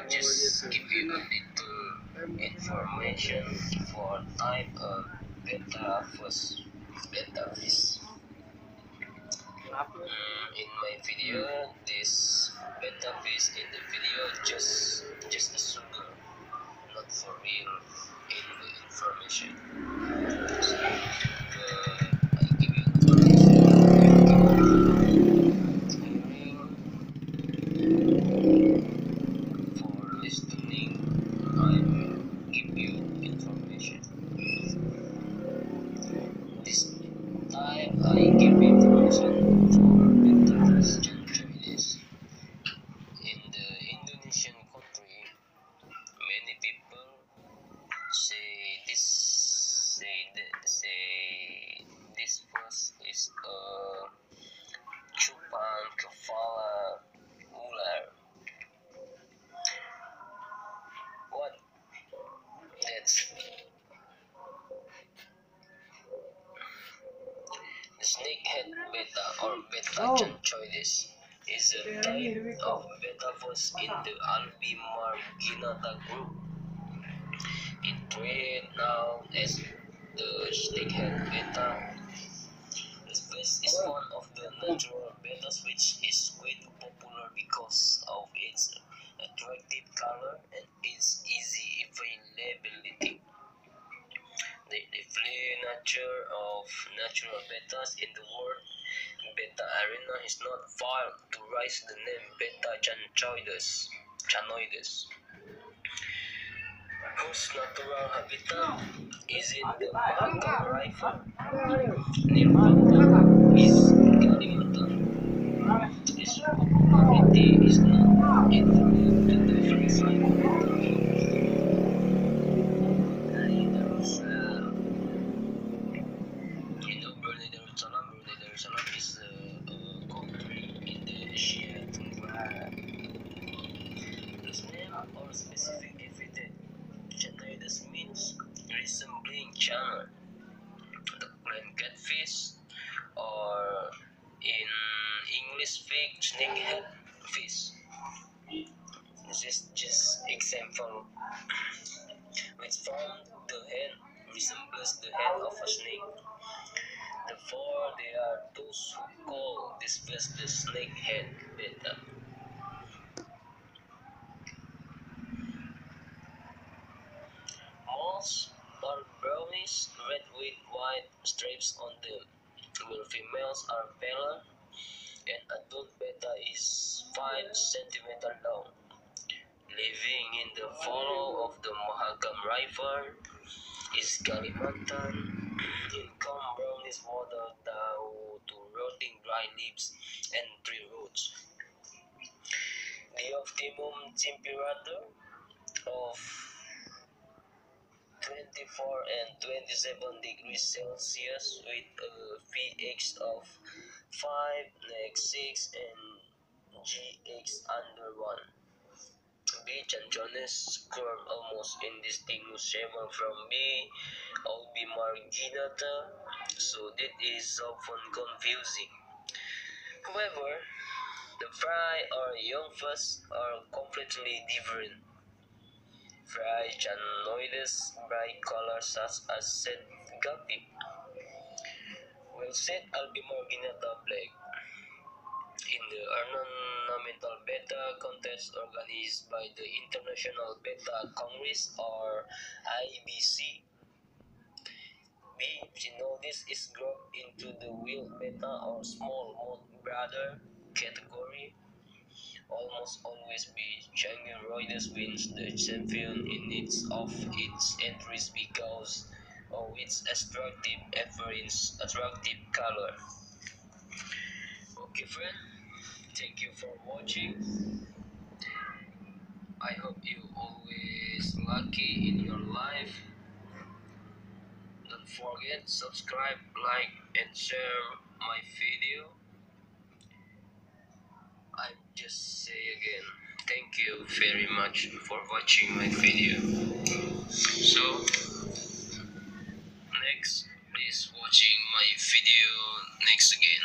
just give you a little information for type of betta fish. In my video, this betta fish in the video just a sugar, not for real in the information. So, I give you information for listening. I will give you information. This time I give information for betta Chinese. In the Indonesian country, many people say this fish is a cupang kepala ular. What? That's the snakehead betta or betta chanchoides is a type of betta fish in the Albimarginata group. In trade now as the snakehead betta. This fish is one of the natural bettas which is quite popular because of its attractive color and its easy availability. The free nature of natural bettas in the world, Betta arena is not far to rise the name Betta chanchoides, whose natural habitat is in the Mahakam Rifle near Bangka is Kalimantan. Its popularity is not inferior to the verified Brunei Darussalam is a country in the Asia Tenggara. Its name or specific epithet, Chanchoides, means resembling channel, the plain catfish, or in English speak snakehead fish. This is just example, which form the head resembles the head of a snake. Therefore, there are those who call this fish the snakehead betta. Males are brownish red with white stripes on them, while females are paler, and adult betta is 5 cm long. Living in the follow of the Mahakam River is Kalimantan, in calm brownish water down to rotting dry leaves and tree roots. The optimum temperature of 24 and 27 degrees Celsius with a pH of 5, 6 and GX under 1. B. chanchoides scored almost indistinguishable from B. Albimarginata, so that is often confusing. However, the fry or young fish are completely different. Fry chanchoides bright colors such as set guppy, while set Albimarginata black. In the ornamental betta contest organized by the International Betta Congress or IBC, B. Cynodis is grouped into the wheel betta or small moth brother category. Almost always B. Chanchoides wins the champion in its entries because of its attractive color. Okay, friend. Thank you for watching. I hope you always lucky in your life. Don't forget subscribe, like and share my video. I just say again, thank you very much for watching my video. So next, please watching my video next again.